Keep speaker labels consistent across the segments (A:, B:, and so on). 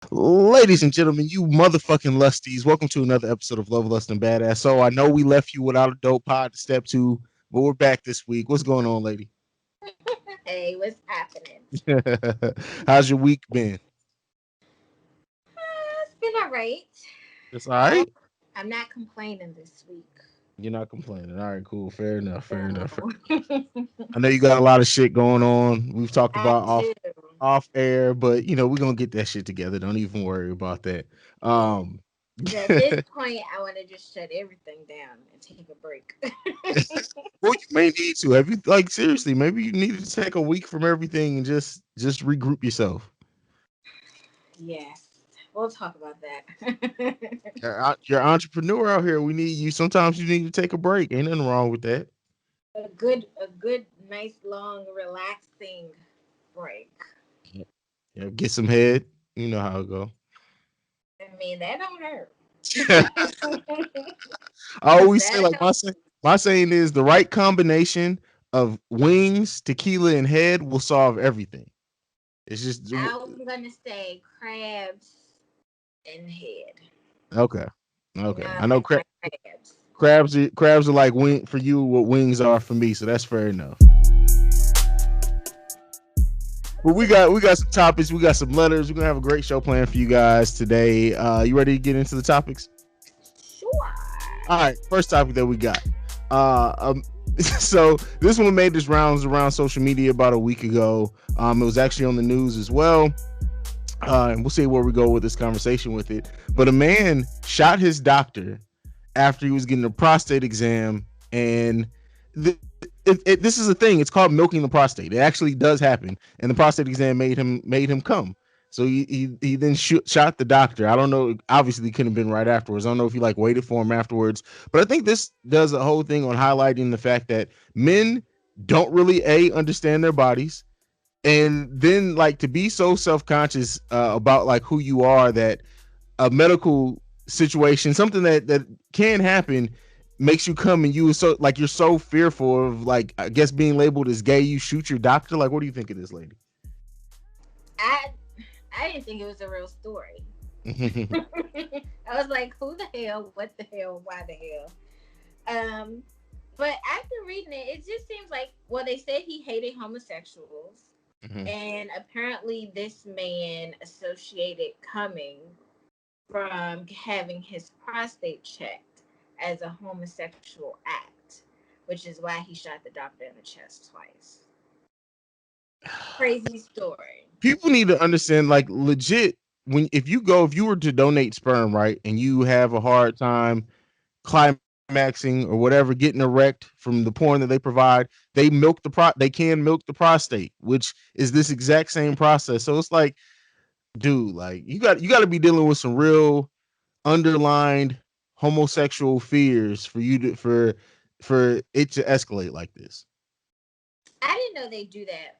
A: Ladies and gentlemen, you motherfucking lusties, welcome to another episode of Love, Lust, and Badass. So I know we left you without a dope pod to step to, but we're back this week. What's going on, lady?
B: Hey, what's happening?
A: How's your week been?
B: It's been all right.
A: It's all
B: Uh,
A: right.
B: I'm not complaining this week.
A: You're not complaining. All right, cool. Fair enough. Fair enough.
B: No,
A: I know you got a lot of shit going on. We've talked
B: I
A: about
B: do.
A: off air, but we're gonna get that shit together. Don't even worry about that.
B: Yeah.
A: Um
B: At this point, I want to just shut everything down and take a break.
A: Well, you may need to. Have you like seriously? Maybe you need to take a week from everything and just regroup yourself.
B: Yes, we'll talk about that.
A: You're an entrepreneur out here. We need you. Sometimes you need to take a break. Ain't nothing wrong with that.
B: a good, nice, long, relaxing break.
A: Get some head. You know how it go.
B: I mean, that don't hurt.
A: I always say
B: That
A: like
B: helps.
A: my saying is the right combination of wings, tequila, and head will solve everything. It's just
B: I'm gonna say crabs and head.
A: okay. Okay. I
B: Love
A: know
B: me my crabs.
A: crabs are like wing for you what wings are for me, so that's fair enough. Well, we got some topics, we got some letters. We're gonna have a great show planned for you guys today. You ready to get into the topics?
B: Sure.
A: All right, first topic that we got. Uh, um, so this one made its rounds around social media about a week ago. It was actually on the news as well. And we'll see where we go with this conversation with it. But a man shot his doctor after he was getting a prostate exam, and this is a thing. It's called milking the prostate. It actually does happen, and the prostate exam made him come. So he then shot the doctor. I don't know. Obviously, he couldn't have been right afterwards. I don't know if he like waited for him afterwards. But I think this does a whole thing on highlighting the fact that men don't really understand their bodies, and then like to be so self-conscious about like who you are, that a medical situation, something that can happen, makes you come and you so like you're so fearful of like I guess being labeled as gay, you shoot your doctor. Like, what do you think of this lady?
B: I I didn't think it was a real story. I was like, who the hell? What the hell? Why the hell? Um, but after reading it, it just seems like well, they said he hated homosexuals, and apparently this man associated coming from having his prostate checked as a homosexual act, which is why he shot the doctor in the chest twice. Crazy story.
A: People need to understand, like, legit, when if you were to donate sperm, right, and you have a hard time climaxing or whatever, getting erect from the porn that they provide, they can milk the prostate, which is this exact same process. So it's like, dude, like you got to be dealing with some real underlined homosexual fears for you to for it to escalate like this.
B: I didn't know they do that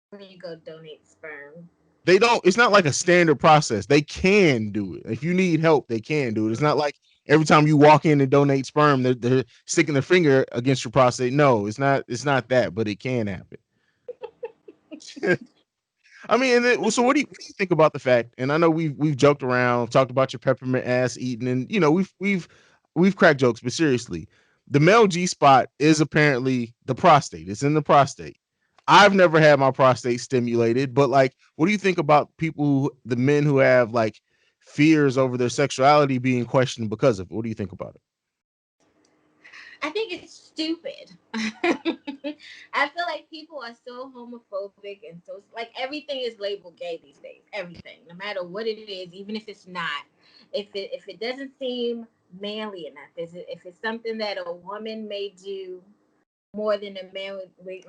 B: when you go donate sperm.
A: They don't. It's not like a standard process. They can do it if you need help. They can do it. It's not like every time you walk in and donate sperm, they're sticking their finger against your prostate. No, it's not. It's not that, but it can happen. I mean, so what do you think about the fact? And I know we've joked around, talked about your peppermint ass eating, and we've cracked jokes, but seriously, the male G spot is apparently the prostate. It's in the prostate. I've never had my prostate stimulated, but like, what do you think about the men who have like fears over their sexuality being questioned because of it? What do you think about it?
B: I think it's stupid. I feel like people are so homophobic and so like everything is labeled gay these days. Everything, no matter what it is, even if it's not, if it doesn't seem manly enough, if it's something that a woman may do more than a man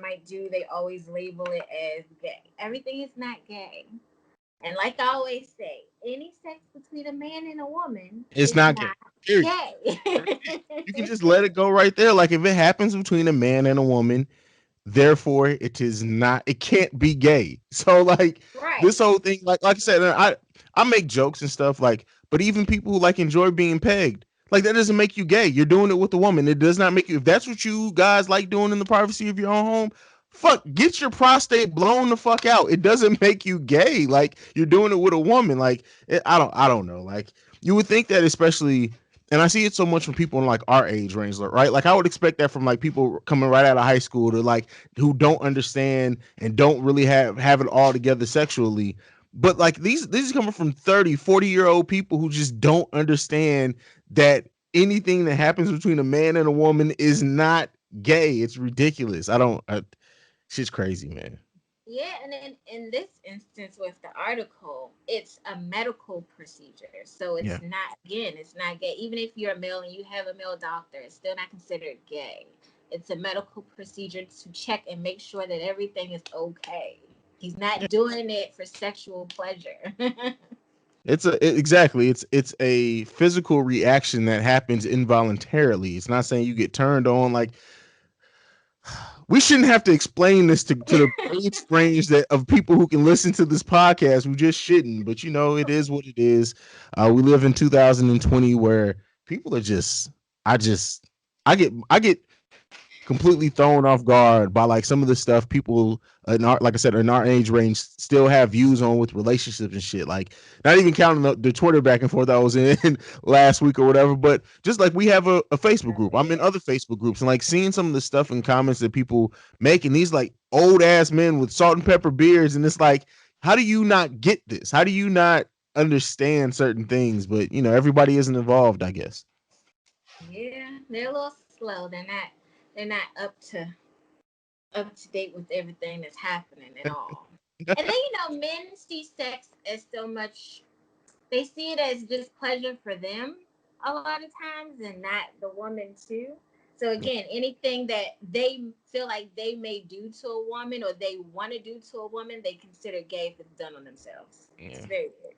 B: might do, they always label it as gay. Everything is not gay. And like I always say, any sex between a man and a woman
A: It's
B: is
A: not gay.
B: not
A: Period.
B: gay.
A: You can just let it go right there. Like, if it happens between a man and a woman, therefore it is not, it can't be gay. So like this
B: Right.
A: whole thing, like I said, I make jokes and stuff, like, but even people who like enjoy being pegged, like, that doesn't make you gay. You're doing it with a woman. It does not make you, if that's what you guys like doing in the privacy of your own home, fuck, get your prostate blown the fuck out. It doesn't make you gay. Like you're doing it with a woman. Like I don't know. Like you would think that, especially, and I see it so much from people in like our age range, right? Like I would expect that from like people coming right out of high school to like who don't understand and don't really have it all together sexually. But like these are coming from 30, 40-year old people who just don't understand that anything that happens between a man and a woman is not gay. It's ridiculous. Shit's crazy, man.
B: Yeah, and in this instance with the article, it's a medical procedure. So
A: Yeah.
B: it's not, again, it's not gay. Even if you're a male and you have a male doctor, it's still not considered gay. It's a medical procedure to check and make sure that everything is okay. He's not doing it for sexual pleasure.
A: Exactly. It's a physical reaction that happens involuntarily. It's not saying you get turned on. Like we shouldn't have to explain this to the age range that of people who can listen to this podcast. We just shouldn't. But it is what it is. We live in 2020 where people are just. I just. I get completely thrown off guard by like some of the stuff people like I said, in our age range still have views on with relationships and shit. Like not even counting the Twitter back and forth I was in last week or whatever, but just like we have a Facebook group. I'm in other Facebook groups and like seeing some of the stuff and comments that people make, and these like old ass men with salt and pepper beards, and it's like, how do you not get this? How do you not understand certain things? But everybody isn't involved, I guess.
B: Yeah, they're a little slow. They're not up to date with everything that's happening at all. And then men see sex as so much. They see it as just pleasure for them a lot of times, and not the woman too. So again, anything that they feel like they may do to a woman or they want to do to a woman, they consider gay if it's done on themselves. It's
A: Yeah.
B: very weird.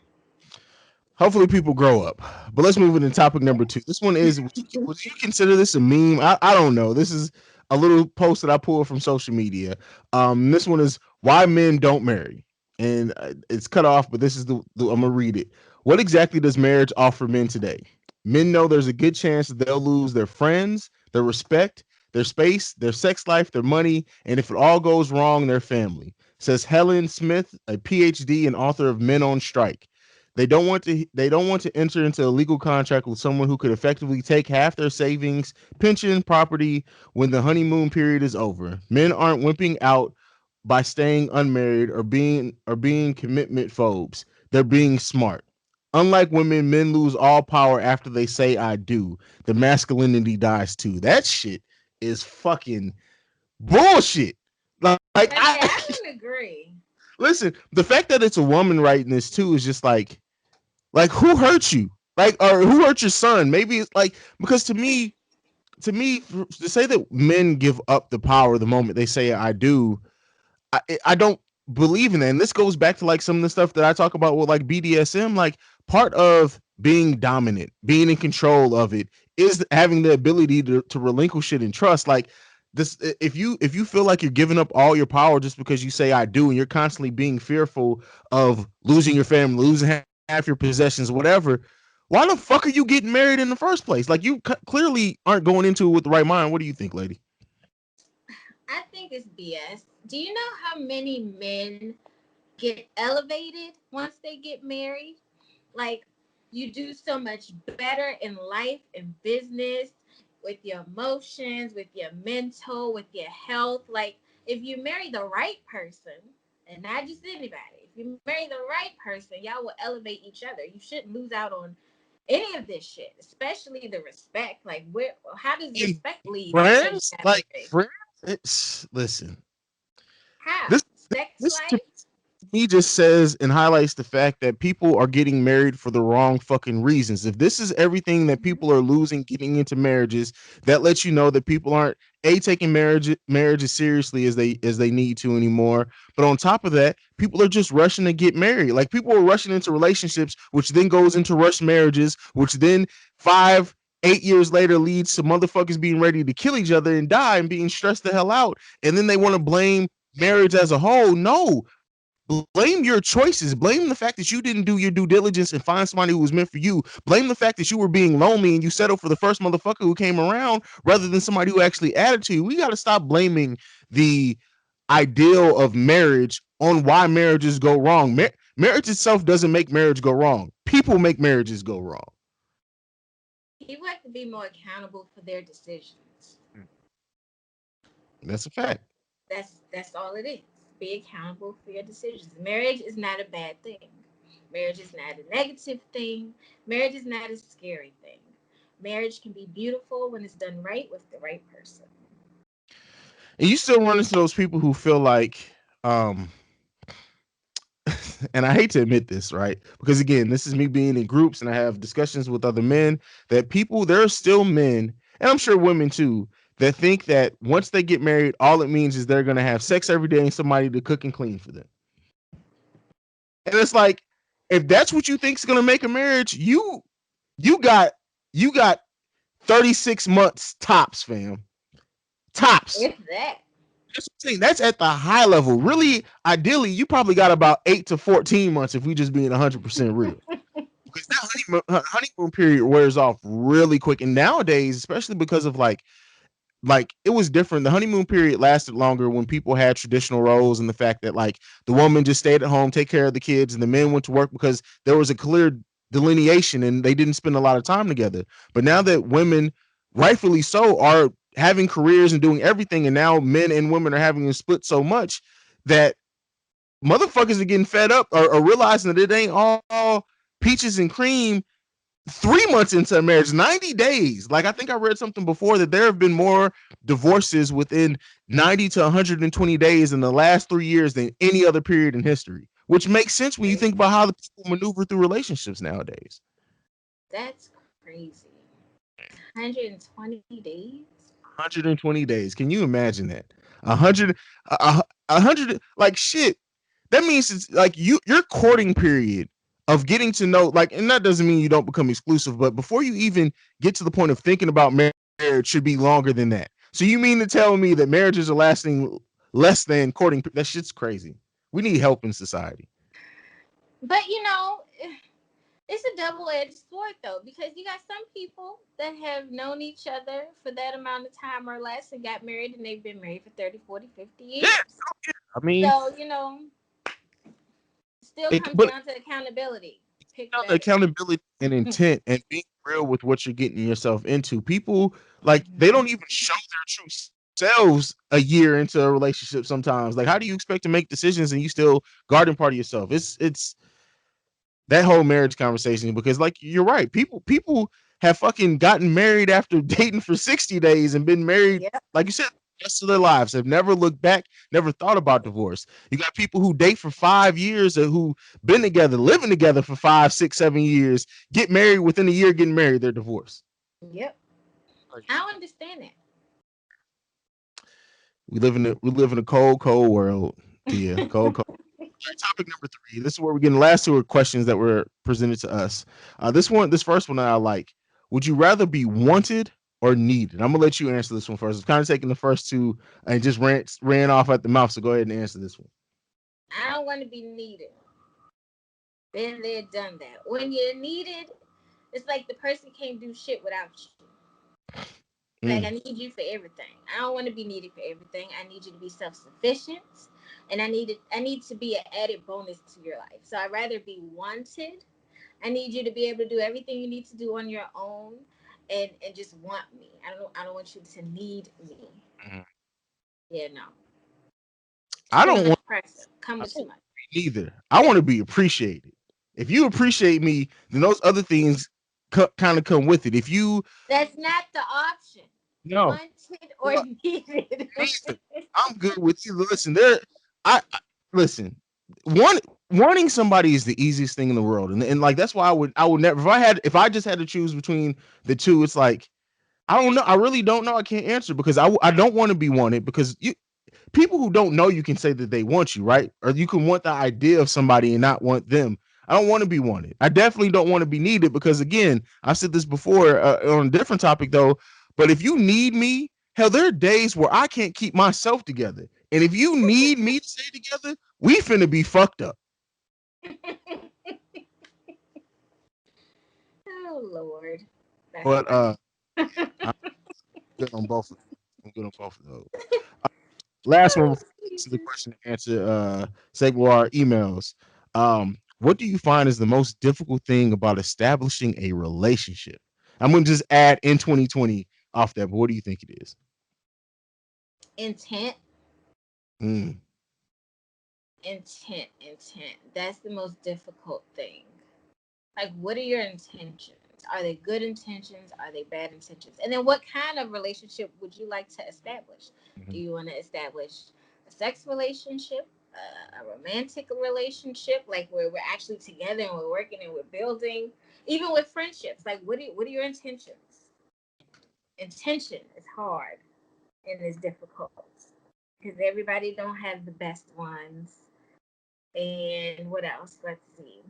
A: Hopefully people grow up. But let's move into topic number two. This one is, would you consider this a meme? I don't know. This is a little post that I pulled from social media. This one is why men don't marry. And it's cut off, but this is I'm gonna read it. What exactly does marriage offer men today? Men know there's a good chance that they'll lose their friends, their respect, their space, their sex life, their money, and if it all goes wrong, their family. Says Helen Smith, a PhD and author of Men on Strike. They don't want to enter into a legal contract with someone who could effectively take half their savings, pension, property when the honeymoon period is over. Men aren't wimping out by staying unmarried or being commitment phobes. They're being smart. Unlike women, men lose all power after they say I do. The masculinity dies too. That shit is fucking bullshit. Like
B: Yeah,
A: I
B: I don't agree.
A: listen, the fact that it's a woman writing this too is just like who hurt you? Like or who hurt your son? Maybe it's like because to me to say that men give up the power the moment they say I do, I don't believe in that. And this goes back to like some of the stuff that I talk about with like BDSM. Like part of being dominant, being in control of it, is having the ability to relinquish it and trust. Like this, if you feel like you're giving up all your power just because you say I do, and you're constantly being fearful of losing your family, losing half your possessions, whatever. Why the fuck are you getting married in the first place? Like you clearly aren't going into it with the right mind. What do you think, lady?
B: I think it's BS. Do you know how many men get elevated once they get married? Like, you do so much better in life and business, with your emotions, with your mental, with your health. Like, if you marry the right person, and not just anybody, if you marry the right person, y'all will elevate each other. You shouldn't lose out on any of this shit, especially the respect. Like, how does
A: And
B: respect leave because you
A: friends,
B: got
A: like
B: married?
A: friends. Listen,
B: How?
A: this
B: Sex
A: this to
B: life?
A: me just says and highlights the fact that people are getting married for the wrong fucking reasons. If this is everything that
B: Mhm.
A: people are losing getting into marriages, that lets you know that people aren't taking marriages seriously as they need to anymore. But on top of that, people are just rushing to get married. Like people are rushing into relationships, which then goes into rushed marriages, which then 5 8 years later leads to motherfuckers being ready to kill each other and die and being stressed the hell out. And then they want to blame marriage as a whole. No, blame your choices. Blame the fact that you didn't do your due diligence and find somebody who was meant for you. Blame the fact that you were being lonely and you settled for the first motherfucker who came around rather than somebody who actually added to you. We got to stop blaming the ideal of marriage on why marriages go wrong. Marriage itself doesn't make marriage go wrong. People make marriages go wrong.
B: People have to be more accountable for their decisions.
A: That's a fact.
B: That's all it is. Be accountable for your decisions. Marriage is not a bad thing. Marriage is not a negative thing. Marriage is not a scary thing. Marriage can be beautiful when it's done right with the right person.
A: And you still run into those people who feel like, um, and I hate to admit this, right? Because again, this is me being in groups and I have discussions with other men that there are still men, and I'm sure women too, that think that once they get married, all it means is they're going to have sex every day and somebody to cook and clean for them. And it's like, if that's what you think is going to make a marriage, you got you got 36 months tops, fam. Tops.
B: It's that.
A: That's at the high level. Really, ideally, you probably got about 8 to 14 months if we just being 100% real. Because that honeymoon period wears off really quick. And nowadays, especially because of like it was different. The honeymoon period lasted longer when people had traditional roles, and the fact that like the woman just stayed at home, take care of the kids, and the men went to work because there was a clear delineation and they didn't spend a lot of time together. But now that women, rightfully so, are having careers and doing everything, and now men and women are having to split so much that motherfuckers are getting fed up or realizing that it ain't all peaches and cream 3 months into a marriage, 90 days. Like I think I read something before that there have been more divorces within 90 to 120 days in the last 3 years than any other period in history, which makes sense when you think about how the people maneuver through relationships nowadays.
B: That's crazy. 120 days?
A: 120 days. Can you imagine that? 100, 100, like shit. That means it's like your courting period of getting to know, like, and that doesn't mean you don't become exclusive, but before you even get to the point of thinking about marriage should be longer than that. So you mean to tell me that marriages are lasting less than courting? That shit's crazy. We need help in society.
B: But it's a double-edged sword though, because you got some people that have known each other for that amount of time or less and got married, and they've been married for 30, 40, 50 years.
A: Yeah, I mean,
B: so still comes
A: but
B: down to accountability. Pick
A: the
B: better.
A: accountability and intent and being real with what you're getting yourself into. People like they don't even show their true selves a year into a relationship sometimes. Like how do you expect to make decisions and you still guarding part of yourself? It's that whole marriage conversation, because like you're right, people have fucking gotten married after dating for 60 days and been married,
B: Yep.
A: like you said, the rest of their lives, have never looked back, never thought about divorce. You got people who date for 5 years or who been together, living together for 5, 6, 7 years, get married within a year, getting married, they're divorced.
B: Yep. I don't understand that.
A: We live in a cold world, Tia. Cold. Topic number 3. This is where we're getting the last 2 questions that were presented to us. This first one I like. Would you rather be wanted or needed? I'm gonna let you answer this one first. I'm kind of taking the first 2 and just ran off at the mouth. So go ahead and answer this one.
B: I don't want to be needed. Been there, done that. When you're needed, it's like the person can't do shit without you. Like I need you for everything. I don't want to be needed for everything. I need you to be self-sufficient, and I need to be an added bonus to your life. So I'd rather be wanted. I need you to be able to do everything you need to do on your own, and just want me. I don't want you to need me.
A: Mm-hmm.
B: Yeah, no.
A: I
B: Too
A: don't
B: much
A: want
B: pressure. Come with too much.
A: neither. I want to be appreciated. If you appreciate me, then those other things kind of come with it. If you
B: That's not the option.
A: no,
B: Wanted or needed.
A: I'm good with you. Listen, I listen. One Wanting somebody is the easiest thing in the world, and like that's why I would never if I just had to choose between the two. It's like I don't know. I really don't know. I can't answer because I don't want to be wanted, because people who don't know you can say that they want you, right? Or you can want the idea of somebody and not want them. I don't want to be wanted. I definitely don't want to be needed, because again, I've said this before on a different topic though. But if you need me, hell, there are days where I can't keep myself together. And if you need me to stay together, we finna be fucked up.
B: Oh Lord. That's
A: But
B: funny.
A: I'm good on both of them. I'm good on both of those. Last one. This is the question and answer segment of our emails. What do you find is the most difficult thing about establishing a relationship? I'm gonna just add in 2020 off that, but what do you think it is?
B: Intent,
A: Mm,
B: intent. That's the most difficult thing. Like, what are your intentions? Are they good intentions? Are they bad intentions? And then what kind of relationship would you like to establish? Do
A: mhm,
B: you want to establish a sex relationship, a romantic relationship, like where we're actually together and we're working and we're building? Even with friendships, like what are your intentions? Intention is hard and is difficult because everybody don't have the best ones. And what else? Let's see.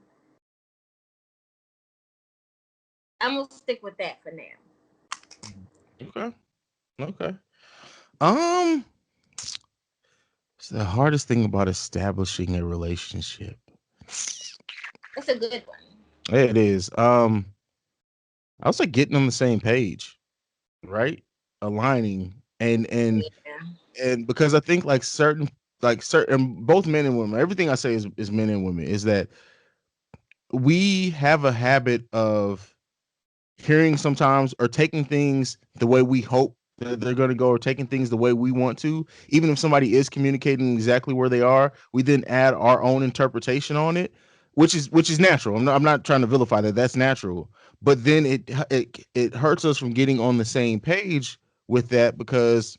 B: I'm gonna stick with that for now.
A: mhm. Okay. Okay. Um, it's the hardest thing about establishing a relationship.
B: That's a good one.
A: Yeah, it is. I was like getting on the same page, right? Aligning
B: Yeah.
A: and because I think like certain both men and women, everything I say is men and women, is that we have a habit of hearing sometimes or taking things the way we hope that they're going to go or taking things the way we want to, even if somebody is communicating exactly where they are, we then add our own interpretation on it, which is natural. I'm not trying to vilify that. That's natural. But then it hurts us from getting on the same page with that because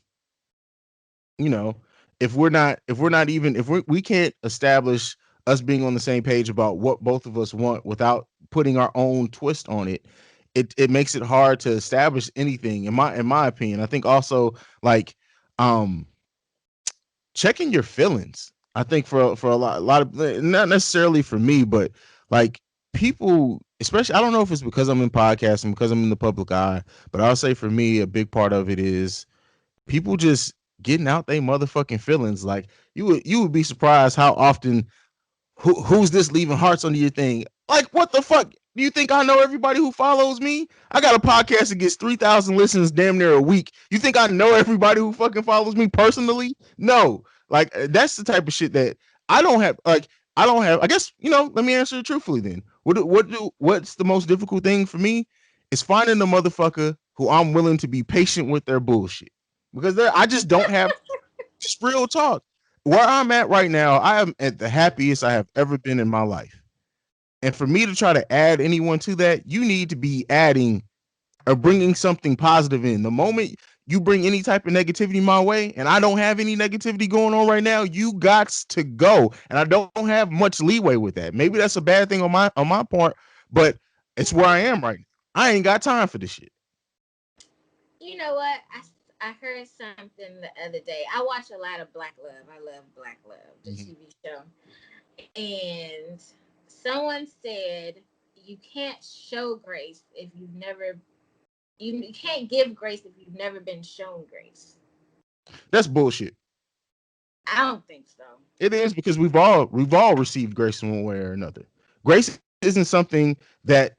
A: you know if we can't establish us being on the same page about what both of us want without putting our own twist on it, it makes it hard to establish anything in my opinion. I think also like um checking your feelings. I think for a lot of, not necessarily for me, but like people, especially, I don't know if it's because I'm in podcasting, because I'm in the public eye, but I'll say for me a big part of it is people just getting out they motherfucking feelings. Like you would be surprised how often who's this leaving hearts under your thing? Like, what the fuck? Do you think I know everybody who follows me? I got a podcast that gets 3,000 listens damn near a week. You think I know everybody who fucking follows me personally? No. Like, that's the type of shit that I don't have. Like, I don't have. I guess Let me answer it truthfully. Then, what's the most difficult thing for me is finding the motherfucker who I'm willing to be patient with their bullshit because I just don't have just real talk. Where I'm at right now, I am at the happiest I have ever been in my life. And for me to try to add anyone to that, you need to be adding or bringing something positive in. The moment you bring any type of negativity my way, and I don't have any negativity going on right now, you got to go. And I don't have much leeway with that. Maybe that's a bad thing on my part, but it's where I am right now. I ain't got time for this shit.
B: You know what? I heard something the other day. I watch a lot of Black Love. I love Black Love, the
A: Mhm.
B: TV show. And someone said you can't show grace if you can't give grace if you've never been shown grace.
A: That's bullshit.
B: I don't think so.
A: It is because we've all received grace in one way or another. Grace isn't something that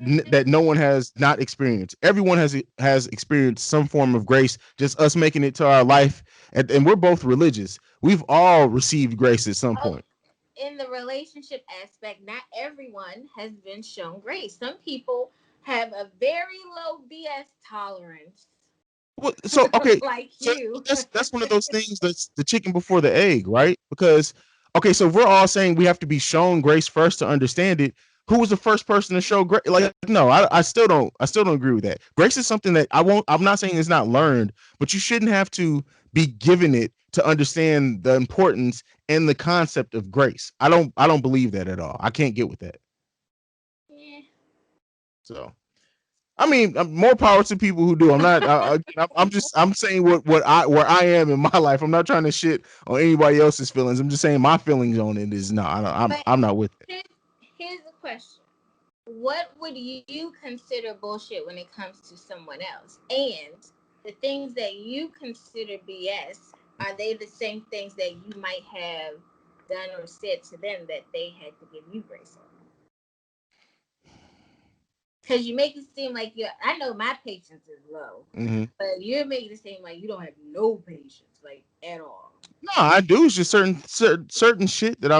A: no one has not experienced. Everyone has experienced some form of grace. Just us making it to our life, and we're both religious. We've all received grace at some
B: Oh,
A: point.
B: in the relationship aspect, not everyone has been shown grace. Some people have a very low BS tolerance,
A: So okay,
B: like
A: so
B: you.
A: that's one of those things that's the chicken before the egg, right? Because okay, so if we're all saying we have to be shown grace first to understand it. Who was the first person to show grace? Like, no, I still don't agree with that. Grace is something that I won't. I'm not saying it's not learned, but you shouldn't have to be given it to understand the importance and the concept of grace. I don't believe that at all. I can't get with that.
B: Yeah.
A: So I mean, more power to people who do. I'm not. I'm saying where I am in my life. I'm not trying to shit on anybody else's feelings. I'm just saying my feelings on it is no. I don't,
B: But
A: I'm not with it.
B: here's, here's the question. What would you consider bullshit when it comes to someone else? And the things that you consider BS, are they the same things that you might have done or said to them that they had to give you grace on? Because you make it seem like I know my patience is low,
A: Hmm.
B: but you're making it seem like you don't have no patience, like at all.
A: No, I do. It's just certain shit that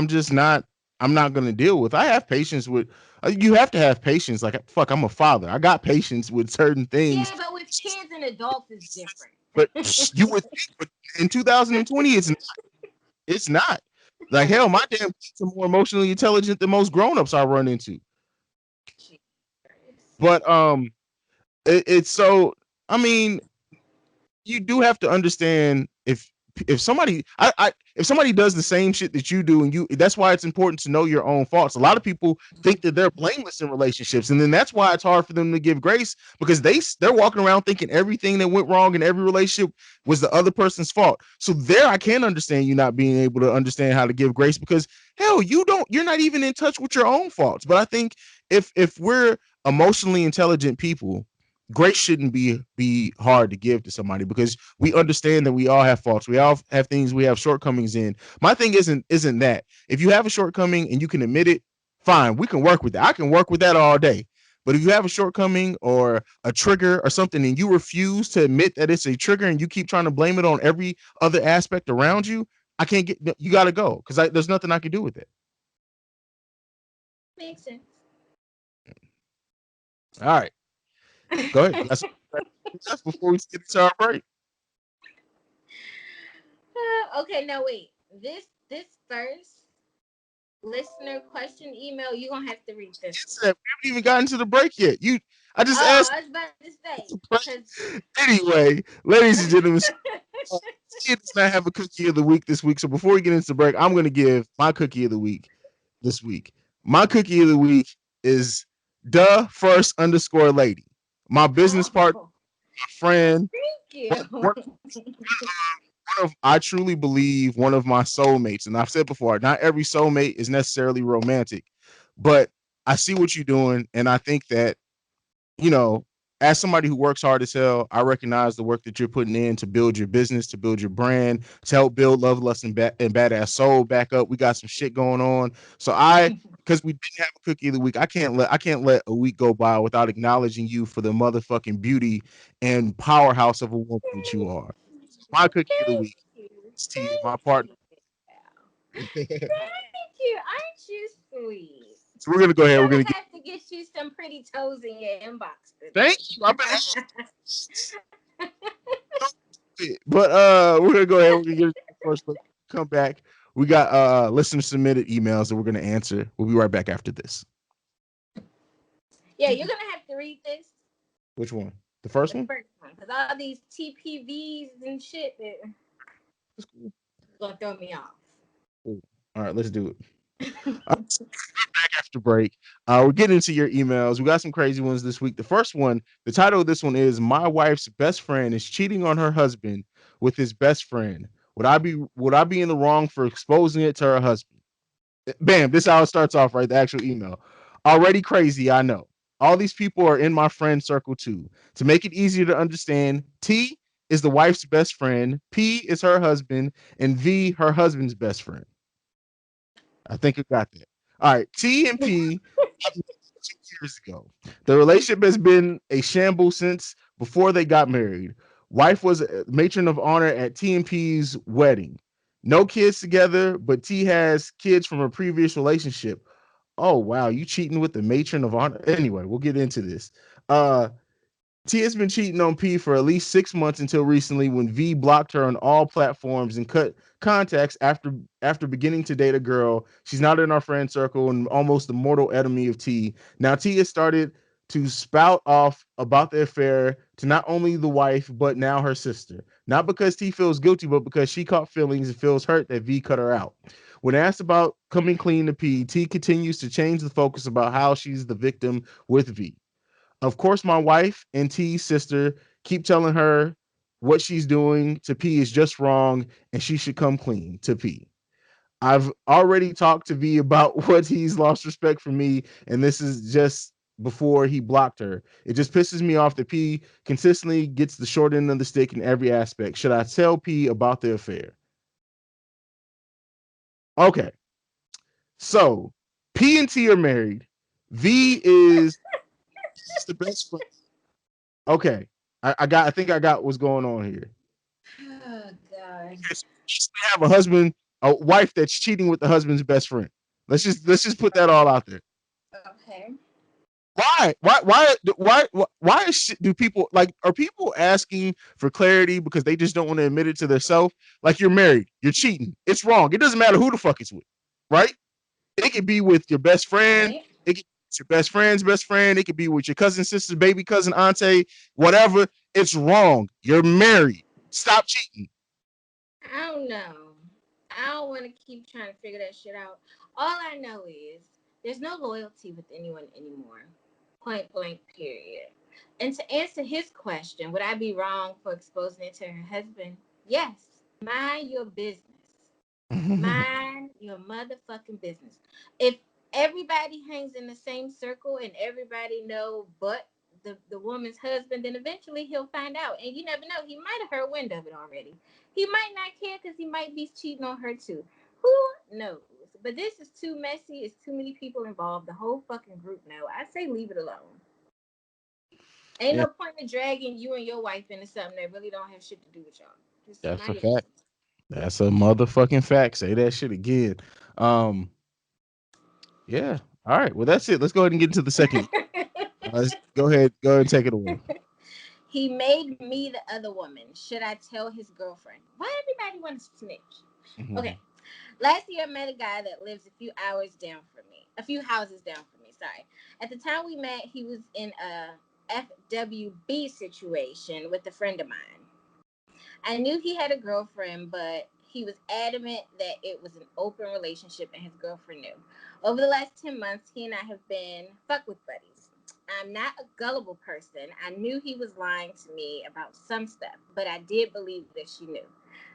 A: I'm not gonna deal with. I have patience with. You have to have patience. Like fuck, I'm a father. I got patience with certain things.
B: Yeah, but with kids and adults, it's different.
A: But you would think, but in 2020, it's not. Like hell, my damn kids are more emotionally intelligent than most grown-ups I run into. But it's so. I mean, you do have to understand if somebody if somebody does the same shit that you do, and you that's why it's important to know your own faults. A lot of people think that they're blameless in relationships, and then that's why it's hard for them to give grace, because they're walking around thinking everything that went wrong in every relationship was the other person's fault. So there I can understand you not being able to understand how to give grace, because hell, you're not even in touch with your own faults. But I think if we're emotionally intelligent people, grace shouldn't be hard to give to somebody, because we understand that we all have faults. We all have things we have shortcomings in. My thing isn't that if you have a shortcoming and you can admit it, fine, we can work with that. I can work with that all day. But if you have a shortcoming or a trigger or something, and you refuse to admit that it's a trigger, and you keep trying to blame it on every other aspect around you, I can't get you. Got to go, because there's nothing I can do with it.
B: Makes sense.
A: All right, go ahead. That's before we get to our break.
B: Okay, now wait. This first listener question email, you gonna have to read this one.
A: We haven't even gotten to the break yet. I just
B: Oh,
A: asked.
B: I was about to say because
A: Anyway, ladies and gentlemen, she does not have a cookie of the week this week. So before we get into the break, I'm going to give my cookie of the week this week. My cookie of the week is the first underscore lady, my business partner,
B: oh,
A: my friend.
B: thank
A: One,
B: you.
A: one, I truly believe one of my soulmates. And I've said before, not every soulmate is necessarily romantic, but I see what you're doing, and I think that, you know, as somebody who works hard as hell, I recognize the work that you're putting in to build your business, to build your brand, to help build Love, Lust, and Badass Soul back up. We got some shit going on. So because we didn't have a cookie of the week, I can't let a week go by without acknowledging you for the motherfucking beauty and powerhouse of a woman that you are. So my cookie of the
B: Thank
A: week
B: you.
A: is Tia, my
B: Thank
A: partner.
B: you.
A: So
B: Thank you. Aren't you sweet?
A: we're gonna go
B: You're
A: ahead. We're
B: gonna
A: gonna get.
B: have to get you some pretty toes in your inbox
A: Thank
B: today.
A: you. I've been But we're gonna go ahead. We're gonna get first look. Come back. We got listener submitted emails that we're gonna answer. We'll be right back after this.
B: Yeah, you're gonna have to read this.
A: Which one? The first
B: The
A: one?
B: first one, because all these TPVs and shit that
A: That's cool.
B: gonna throw me off.
A: Cool. All right, let's do it. Back after break. We're getting into your emails. We got some crazy ones this week. The first one, the title of this one is "My wife's best friend is cheating on her husband with his best friend. Would I be in the wrong for exposing it to her husband?" Bam, this is how it starts off, right? The actual email. Already crazy, I know. All these people are in my friend circle too. To make it easier to understand, T is the wife's best friend, P is her husband, and V her husband's best friend. I think you got that. All right, T and P 2 years ago. The relationship has been a shambles since before they got married. Wife was a matron of honor at T and P's wedding. No kids together, but T has kids from a previous relationship. Oh wow, you cheating with the matron of honor? Anyway, we'll get into this. Uh, T has been cheating on P for at least 6 months until recently, when V blocked her on all platforms and cut contacts after beginning to date a girl. She's not in our friend circle and almost the mortal enemy of T. Now T has started to spout off about the affair to not only the wife but now her sister. Not because T feels guilty, but because she caught feelings and feels hurt that V cut her out. When asked about coming clean to P, T continues to change the focus about how she's the victim with V. Of course, my wife and T's sister keep telling her what she's doing to P is just wrong and she should come clean to P. I've already talked to V about what he's lost respect for me, and this is just before he blocked her. It just pisses me off that P consistently gets the short end of the stick in every aspect. Should I tell P about the affair? Okay, so P and T are married. V is the best friend. Okay, I think I got what's going on here.
B: Oh God.
A: have a husband, a wife that's cheating with the husband's best friend. Let's just put that all out there.
B: Okay.
A: Do people like, are people asking for clarity because they just don't want to admit it to themselves? Like, you're married, you're cheating, it's wrong. It doesn't matter who the fuck it's with, right? It could be with your best friend.
B: Right.
A: It could be your best friend's best friend. It could be with your cousin, sister, baby cousin, auntie, whatever. It's wrong. You're married. Stop cheating.
B: I don't know. I don't want to keep trying to figure that shit out. All I know is there's no loyalty with anyone anymore. Point blank, period. And to answer his question, would I be wrong for exposing it to her husband? Yes. Mind your business. Mind your motherfucking business. If everybody hangs in the same circle and everybody know but the woman's husband, then eventually he'll find out. And you never know. He might have heard wind of it already. He might not care because he might be cheating on her too. Who knows? But this is too messy. It's too many people involved. The whole fucking group know. I say leave it alone. Ain't
A: Yeah,
B: no point in dragging you and your wife into something that really don't have shit to do with y'all. Just
A: that's
B: mind
A: a
B: your
A: fact.
B: business.
A: That's a motherfucking fact. Say that shit again. Um, yeah. All right. Well, that's it. Let's go ahead and get into the second. Let's go ahead. Go ahead and take it away.
B: He made me the other woman. Should I tell his girlfriend? Why everybody wants to snitch?
A: Mhm.
B: Okay. Last year, I met a guy that lives a few hours down from me. A few houses down from me, sorry. At the time we met, he was in a FWB situation with a friend of mine. I knew he had a girlfriend, but he was adamant that it was an open relationship and his girlfriend knew. Over the last 10 months, he and I have been fuck with buddies. I'm not a gullible person. I knew he was lying to me about some stuff, but I did believe that she knew.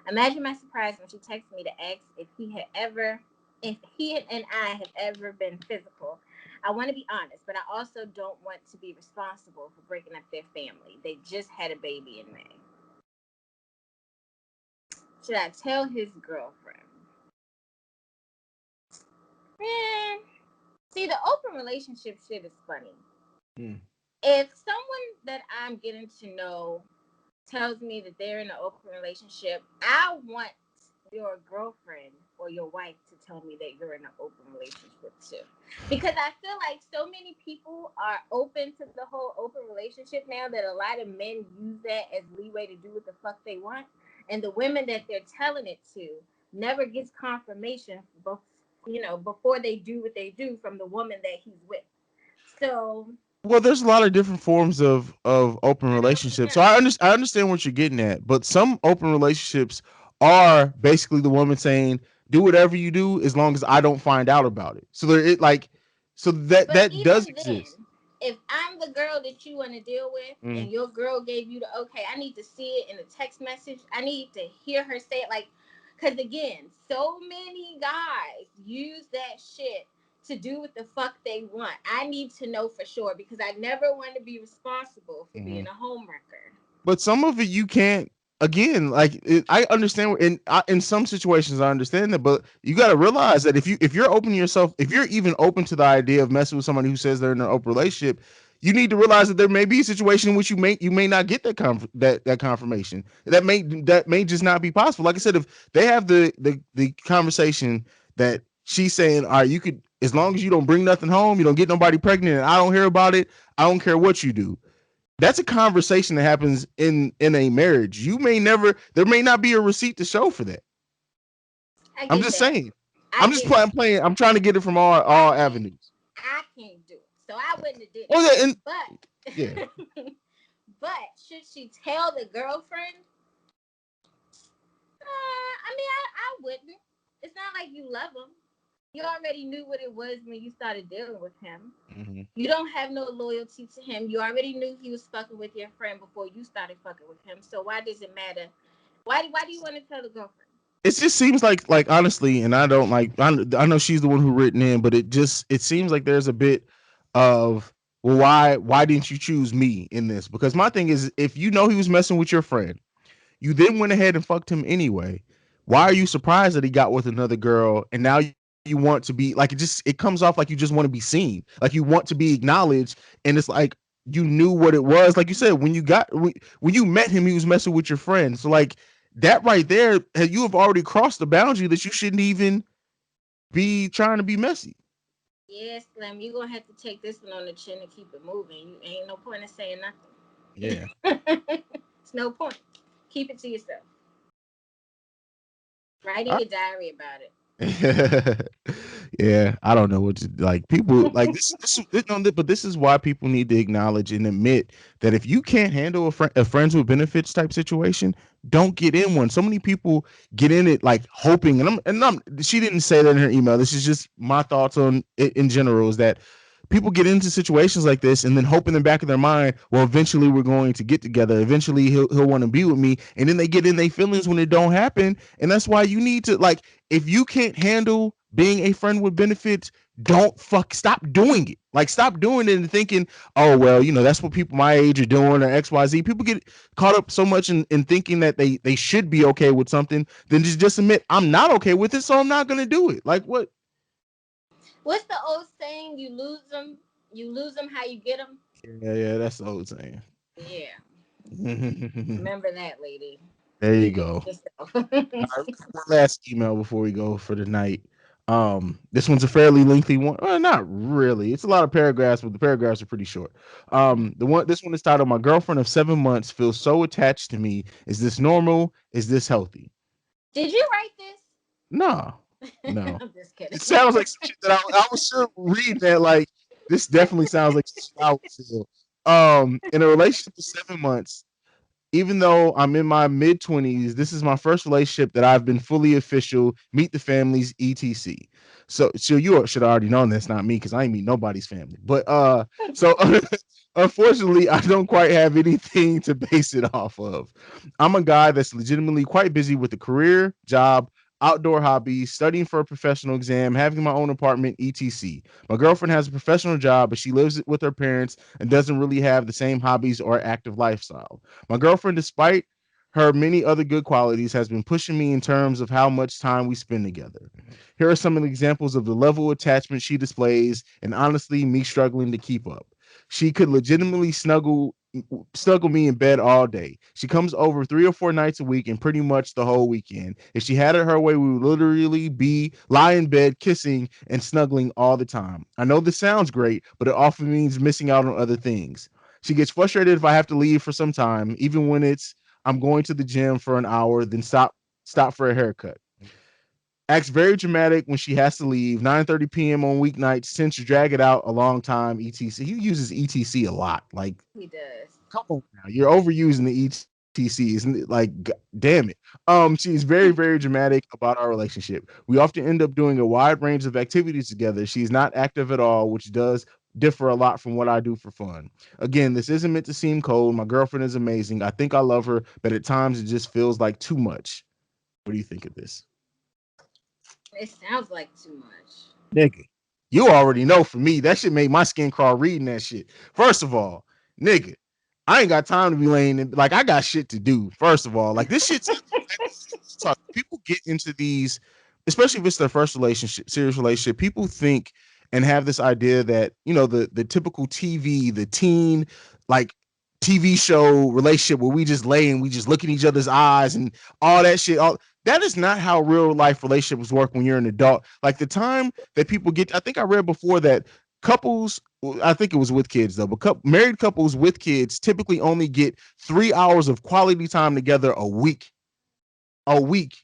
B: Imagine my surprise when she texted me to ask if he and I have ever been physical. I want to be honest, but I also don't want to be responsible for breaking up their family. They just had a baby in May. Should I tell his girlfriend? Man, see, the open relationship shit is funny.
A: Mm.
B: If someone that I'm getting to know tells me that they're in an open relationship, I want your girlfriend or your wife to tell me that you're in an open relationship too. Because I feel like so many people are open to the whole open relationship now that a lot of men use that as leeway to do what the fuck they want. And the women that they're telling it to never gets confirmation, before they do what they do from the woman that he's with. So
A: Well, there's a lot of different forms of open
B: I don't
A: relationships. So
B: know.
A: I understand what you're getting at, but some open relationships are basically the woman saying, "Do whatever you do as long as I don't find out about it." So there, it like, so
B: But
A: that does
B: even
A: exist.
B: then, if I'm the girl that you want to deal with
A: Mm.
B: and your girl gave you the okay, I need to see it in a text message. I need to hear her say it like, because again, so many guys use that shit to do what the fuck they want. I need to know for sure because I never want to be responsible for being
A: Mhm.
B: a homewrecker.
A: But some of it you can't. Again, like I understand in some situations I understand that, but you got to realize that if you're open yourself, if you're even open to the idea of messing with somebody who says they're in an open relationship, you need to realize that there may be a situation in which you may not get that confirmation. That may just not be possible. Like I said, if they have the conversation that she's saying, all right, you could, as long as you don't bring nothing home, you don't get nobody pregnant, and I don't hear about it, I don't care what you do. That's a conversation that happens in a marriage. You may never, there may not be a receipt to show for that.
B: I
A: I'm
B: get
A: just
B: that.
A: saying.
B: I
A: I'm just
B: get it.
A: playing. I'm trying to get it from all
B: I
A: all
B: can't.
A: avenues.
B: I can't do it. So I wouldn't have did
A: Oh
B: it.
A: yeah, and yeah.
B: But but should she tell the girlfriend? I wouldn't. It's not like you love him. You already knew what it was when you started dealing with him.
A: Mm-hmm.
B: You don't have no loyalty to him. You already knew he was fucking with your friend before you started fucking with him. So why does it matter? Why do you want to tell the girlfriend?
A: It just seems like honestly, and I don't like. I know she's the one who written in, but it seems like there's a bit of, well, why didn't you choose me in this? Because my thing is, if you know he was messing with your friend, you then went ahead and fucked him anyway. Why are you surprised that he got with another girl and now you want to be like, it comes off like you just want to be seen, like you want to be acknowledged, and it's like you knew what it was. Like you said, when you met him, he was messing with your friend. So like that right there, you have already crossed the boundary that you shouldn't even be trying to be messy.
B: Yeah, Slim, you're gonna have to take this one on the chin and keep it moving. You ain't no point in saying
A: Yeah.
B: nothing. It's no point. Keep it to yourself. Write in your diary about it.
A: Yeah, I don't know what to like. People like but this is why people need to acknowledge and admit that if you can't handle a friends with benefits type situation, don't get in one. So many people get in it like hoping, and she didn't say that in her email. This is just my thoughts on it in general. Is that people get into situations like this and then hope in the back of their mind, well, eventually we're going to get together. Eventually he'll want to be with me, and then they get in their feelings when it don't happen. And that's why you need to like, if you can't handle being a friend with benefits, don't stop doing it. Like, stop doing it and thinking, oh well, that's what people my age are doing, or XYZ. People get caught up so much in thinking that they should be okay with something, then just admit, I'm not okay with it, so I'm not gonna do it. Like, what?
B: What's the old saying? You lose them how you get them.
A: Yeah, that's the old saying.
B: Yeah,
A: There
B: remember that, lady.
A: you
B: Keep it
A: go.
B: to yourself.
A: All right, one last email before we go for the night. This one's a fairly lengthy one. Well, not really. It's a lot of paragraphs, but the paragraphs are pretty short. This one is titled, "My girlfriend of 7 months feels so attached to me. Is this normal? Is this healthy?"
B: Did you write this?
A: No, no.
B: I'm just
A: It
B: kidding.
A: sounds like some shit that I was sure reading that. Like, this definitely sounds like some shit I would feel. In a relationship for 7 months, even though I'm in my mid 20s, this is my first relationship that I've been fully official, meet the families, etc. So you should already know that's not me because I ain't meet nobody's family. But so unfortunately, I don't quite have anything to base it off of. I'm a guy that's legitimately quite busy with a career, job, outdoor hobbies, studying for a professional exam, having my own apartment, etc. My girlfriend has a professional job, but she lives with her parents and doesn't really have the same hobbies or active lifestyle. My girlfriend, despite her many other good qualities, has been pushing me in terms of how much time we spend together. Here are some of the examples of the level of attachment she displays, and honestly, me struggling to keep up. She could legitimately snuggle me in bed all day. She comes over 3 or 4 nights a week and pretty much the whole weekend. If she had it her way, we would literally be lie in bed kissing and snuggling all the time. I know this sounds great, but it often means missing out on other things. She gets frustrated if I have to leave for some time, even when it's I'm going to the gym for an hour, then stop for a haircut. Acts very dramatic when she has to leave. 9:30 p.m. on weeknights, tends to drag it out a long time. ETC. He uses ETC a lot. Like,
B: He does.
A: come on now, you're overusing the ETC, isn't it? Like, damn it. She's very dramatic about our relationship. We often end up doing a wide range of activities together. She's not active at all, which does differ a lot from what I do for fun. Again, this isn't meant to seem cold. My girlfriend is amazing. I think I love her, but at times it just feels like too much. What do you think of this?
B: It sounds like too much.
A: Nigga, you already know for me, that shit made my skin crawl reading that shit. First of all, nigga, I ain't got time to be laying in, like, I got shit to do. First of all, like, this shit's people get into these, especially if it's their first relationship, serious relationship. People think and have this idea that, the typical TV, the teen, like, TV show relationship where we just lay and we just look in each other's eyes and all that shit. All that is not how real life relationships work when you're an adult. Like, the time that people get, I think I read before that couples, I think it was with kids though, but married couples with kids typically only get 3 hours of quality time together a week. A week.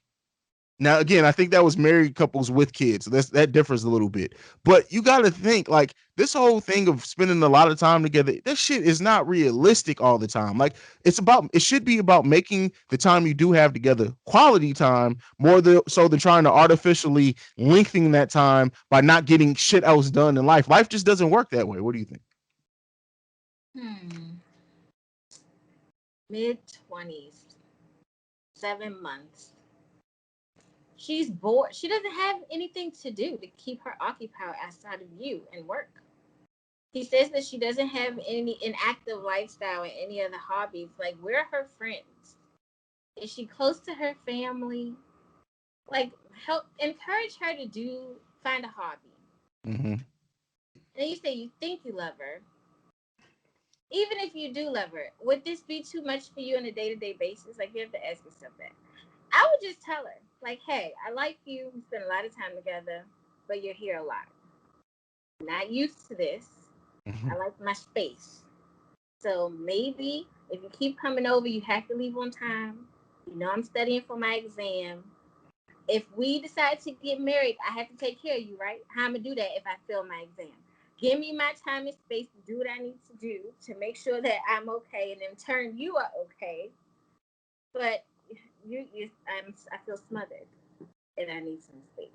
A: Now, again, I think that was married couples with kids. So that differs a little bit. But you got to think, like, this whole thing of spending a lot of time together, that shit is not realistic all the time. Like, it should be about making the time you do have together quality time more so than trying to artificially lengthen that time by not getting shit else done in life. Life just doesn't work that way. What do you think?
B: Hmm. Mid 20s, 7 months. She's bored. She doesn't have anything to do to keep her occupied outside of you and work. He says that she doesn't have an active lifestyle and any other hobbies. Like, where are her friends? Is she close to her family? Like, help encourage her to find a hobby.
A: Mm-hmm.
B: And you say you think you love her. Even if you do love her, would this be too much for you on a day-to-day basis? Like, you have to ask yourself that. just tell her, like, hey, I like you. We spend a lot of time together, but you're here a lot. I'm not used to this. I like my space. So maybe if you keep coming over, you have to leave on time. You know, I'm studying for my exam. If we decide to get married, I have to take care of you, right? How am I do that if I fail my exam? Give me my time and space to do what I need to do to make sure that I'm okay, and in turn, you are okay. But I feel smothered, and I need some space.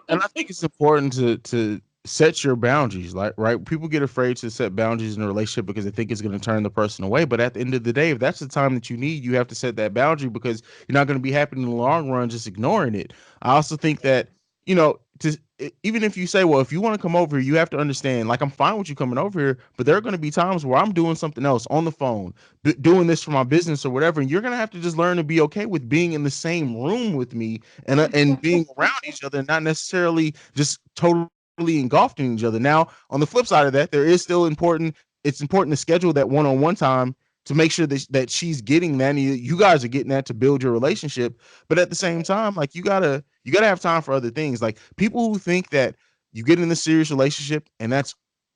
A: And I think it's important to set your boundaries, like, right? People get afraid to set boundaries in a relationship because they think it's going to turn the person away. But at the end of the day, if that's the time that you need, you have to set that boundary, because you're not going to be happy in the long run just ignoring it. I also think that, even if you say, well, if you want to come over here, you have to understand, like, I'm fine with you coming over here, but there are going to be times where I'm doing something else on the phone, doing this for my business or whatever, and you're going to have to just learn to be okay with being in the same room with me and being around each other, not necessarily just totally engulfed in each other. Now, on the flip side of that, there is still important. It's important to schedule that one-on-one time to make sure that she's getting that, and you guys are getting that to build your relationship. But at the same time, like, you gotta have time for other things. Like, people who think that you get in a serious relationship and that's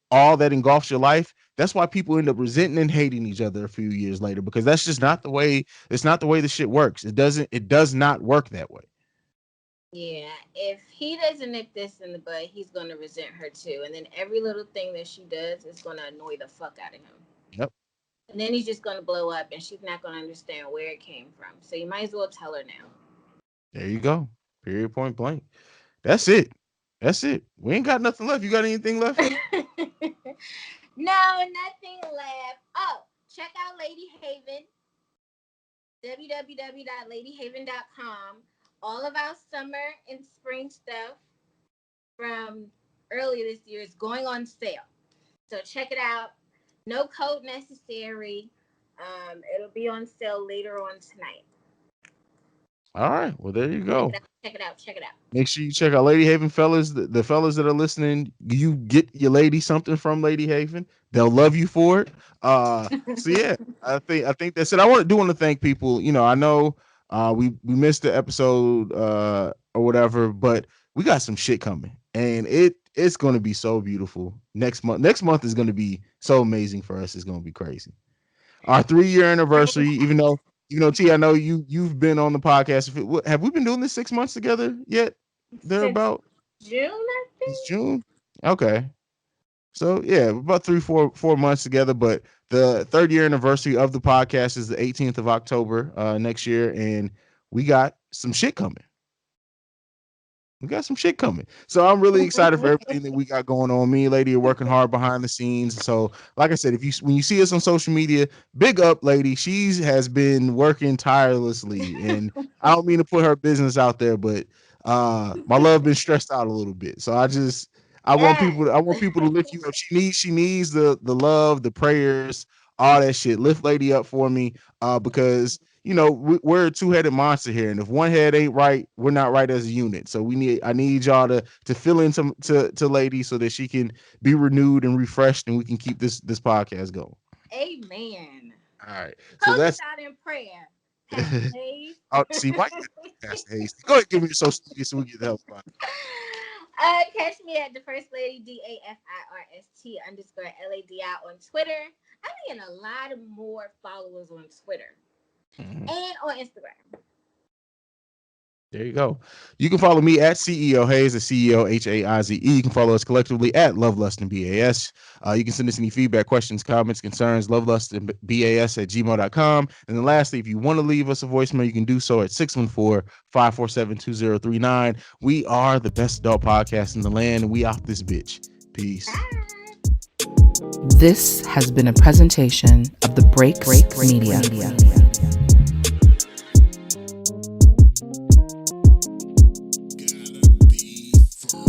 A: all that engulfs your life, that's why people end up resenting and hating each other a few years later, because that's just not the way. It's not the way the shit works. It does not work that way.
B: Yeah, if he doesn't nip this in the bud, he's going to resent her too. And then every little thing that she does is going to annoy the fuck out of him.
A: Yep.
B: And then he's just going to blow up, and she's not going to understand where it came from. So you might as well tell her now.
A: There you go. Period, point blank. That's it. That's it. We ain't got nothing left. You got anything left?
B: No, nothing left. Oh, check out Ladi Haven. www.ladihaven.com. All of our summer and spring stuff from earlier this year is going on sale. So check it out. No code necessary. It'll be on sale later on tonight.
A: All right. Well, there you go.
B: Check it out.
A: Make sure you check out Ladi Haven, fellas. The fellas that are listening, you get your lady something from Ladi Haven. They'll love you for it. So yeah, I think that's it. I want to thank people. I know we missed the episode or whatever, but we got some shit coming, and it's going to be so beautiful next month. Next month is going to be so amazing for us. It's going to be crazy. Our 3-year anniversary, even though T, I know you've been on the podcast. Have we been doing this 6 months together yet? They're about
B: June, I think.
A: It's June. Okay. So yeah, about 4 months together. But the 3rd-year anniversary of the podcast is the 18th of October next year, and we got some shit coming. So I'm really excited for everything that we got going on. Me and Lady are working hard behind the scenes. So like I said, when you see us on social media, big up Lady. She has been working tirelessly, and I don't mean to put her business out there, but my love been stressed out a little bit. So I want people to lift you up. She needs the love, the prayers, all that shit. Lift Lady up for me, because we're a two-headed monster here, and if one head ain't right, we're not right as a unit. So I need y'all to fill into to Lady so that she can be renewed and refreshed, and we can keep this podcast going.
B: Amen.
A: All right.
B: So that's out in prayer. Pastor Hayes.
A: See, why Pastor Hayes? Go ahead, give me your social media so we get the help.
B: Catch me at the First Lady DAFIRST_LADI on Twitter. I'm getting a lot of more followers on Twitter. And on Instagram.
A: There you go. You can follow me at CEO Hayes, the CEO HAIZE. You can follow us collectively at Love Lust and BAS. You can send us any feedback, questions, comments, concerns, lovelustandbas@gmail.com. And then lastly, if you want to leave us a voicemail, you can do so at 614-547-2039. We are the best adult podcast in the land, and we out this bitch. Peace.
B: Bye.
C: This has been a presentation of the Break Media.